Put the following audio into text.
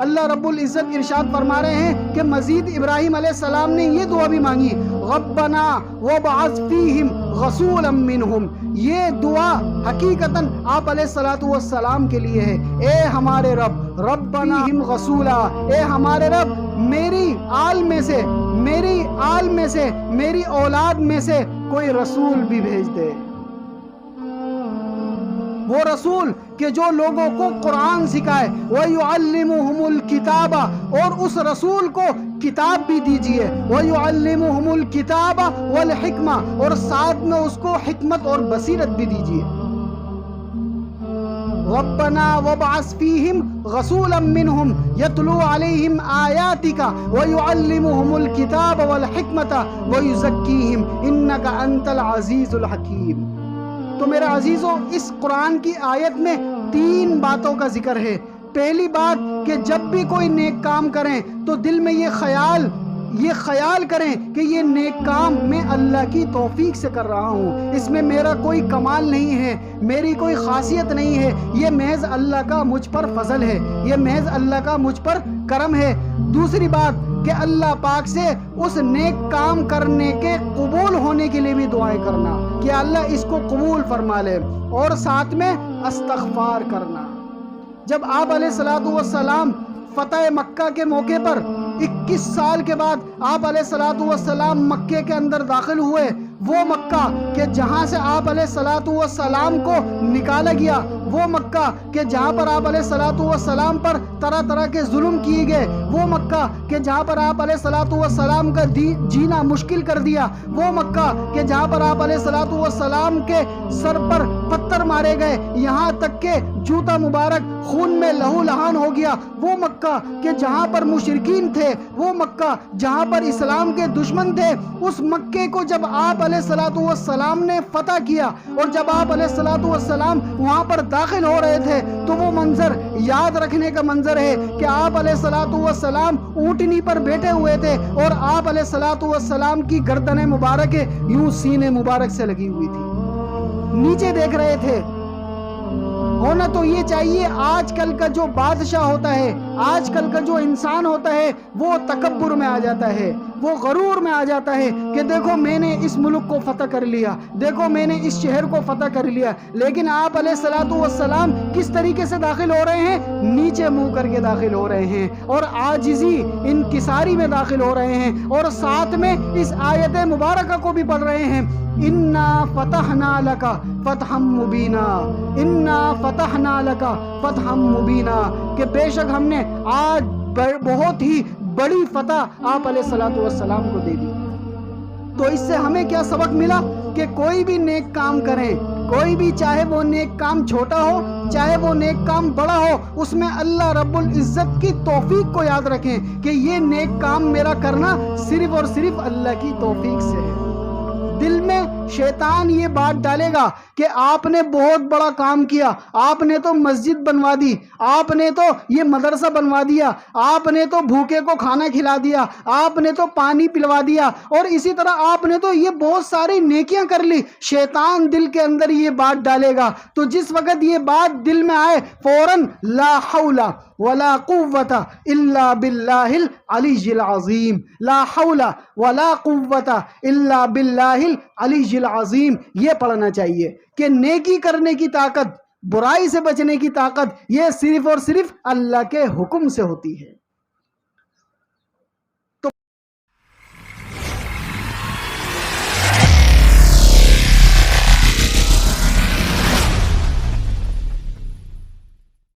اللہ رب العزت ارشاد فرما رہے ہیں کہ مزید ابراہیم علیہ السلام نے یہ دعا بھی مانگی، ربنا وابعث فیہم رسولا منہم۔ یہ دعا حقیقتاً آپ علیہ الصلوۃ والسلام کے لیے ہے۔ اے ہمارے رب، ربنا فیہم رسولا، اے ہمارے رب میری آل میں سے، میری اولاد میں سے کوئی رسول بھی بھیج دے، وہ رسول کہ جو لوگوں کو قرآن سکھائے، وَيُعَلِّمُهُمُ الْكِتَابَ، اور اس رسول کو کتاب بھی دیجئے، وَيُعَلِّمُهُمُ الْكِتَابَ وَالْحِکْمَةَ، اور ساتھ میں اس کو حکمت اور بصیرت بھی دیجئے۔ ربنا وابعث فیہم رسولا منہم یتلو علیہم آیاتک ویعلمہم الکتاب والحکمت ویزکیہم انک انت العزیز الحکیم۔ تو میرے عزیزوں، اس قرآن کی آیت میں 3 باتوں کا ذکر ہے۔ پہلی بات کہ جب بھی کوئی نیک کام کریں تو دل میں یہ خیال کریں کہ یہ نیک کام میں اللہ کی توفیق سے کر رہا ہوں، اس میں میرا کوئی کمال نہیں ہے، میری کوئی خاصیت نہیں ہے، یہ محض اللہ کا مجھ پر فضل ہے، یہ محض اللہ کا مجھ پر کرم ہے۔ دوسری بات کہ اللہ پاک سے اس نیک کام کرنے کے قبول ہونے کے لیے بھی دعائیں کرنا کہ اللہ اس کو قبول فرما لے، اور ساتھ میں استغفار کرنا۔ جب آپ علیہ الصلوۃ والسلام فتح مکہ کے موقع پر 21 سال کے بعد آپ علیہ الصلوۃ والسلام مکے کے اندر داخل ہوئے، وہ مکہ کہ جہاں سے آپ علیہ الصلوۃ والسلام کو نکالا گیا، وہ مکہ کہ جہاں پر آپ علیہ الصلوۃ والسلام پر طرح طرح کے ظلم کیے گئے، وہ مکہ کہ جہاں پر آپ علیہ الصلوۃ والسلام کا جینا مشکل کر دیا، وہ مکہ کہ جہاں پر آپ علیہ الصلوۃ والسلام کے سر پر پتھر مارے گئے، یہاں تک کہ جوتا مبارک خون میں لہو لہان ہو گیا، وہ مکہ کہ جہاں پر مشرکین تھے، وہ مکہ جہاں پر اسلام کے دشمن تھے، اس مکے کو جب آپ علیہ الصلوۃ والسلام نے فتح کیا، اور جب آپ علیہ الصلوۃ والسلام وہاں پر داخل ہو رہے تھے تو وہ منظر یاد رکھنے کا منظر ہے کہ آپ علیہ الصلوۃ والسلام اونٹنی پر بیٹھے ہوئے تھے، اور آپ علیہ الصلوۃ والسلام کی گردن مبارک یوں سینے مبارک سے لگی ہوئی تھی، نیچے دیکھ رہے تھے۔ ہونا تو یہ چاہیے، آج کل کا جو بادشاہ ہوتا ہے، آج کل کا جو انسان ہوتا ہے، وہ تکبر میں آ جاتا ہے، وہ غرور میں آ جاتا ہے کہ دیکھو میں نے اس ملک کو فتح کر لیا، دیکھو میں نے اس شہر کو فتح کر لیا۔ لیکن آپ علیہ الصلوۃ والسلام کس طریقے سے داخل ہو رہے ہیں؟ نیچے منہ کر کے داخل ہو رہے ہیں، اور عاجزی انکساری میں داخل ہو رہے ہیں، اور ساتھ میں اس آیت مبارکہ کو بھی پڑھ رہے ہیں، انا فتحنا لک فتحا مبینا، انا فتحنا لک فتحا مبینا، کہ بے شک ہم نے آج بہت ہی بڑی فتح آپ علیہ الصلوۃ والسلام کو دے دی۔ تو اس سے ہمیں کیا سبق ملا کہ کوئی بھی نیک کام کریں، کوئی بھی چاہے وہ نیک کام چھوٹا ہو چاہے وہ نیک کام بڑا ہو، اس میں اللہ رب العزت کی توفیق کو یاد رکھیں کہ یہ نیک کام میرا کرنا صرف اور صرف اللہ کی توفیق سے ہے۔ دل میں شیطان یہ بات ڈالے گا کہ آپ نے بہت بڑا کام کیا، آپ نے تو مسجد بنوا دی، آپ نے تو یہ مدرسہ بنوا دیا، آپ نے تو بھوکے کو کھانا کھلا دیا، آپ نے تو پانی پلوا دیا، اور اسی طرح آپ نے تو یہ بہت ساری نیکیاں کر لی۔ شیطان دل کے اندر یہ بات ڈالے گا، تو جس وقت یہ بات دل میں آئے فوراً لا حول ولا قوت الا باللہ العلی العظیم، لا حول ولا قوت الا باللہ العلی العظیم، یہ پڑھنا چاہیے کہ نیکی کرنے کی طاقت، برائی سے بچنے کی طاقت، یہ صرف اور صرف اللہ کے حکم سے ہوتی ہے۔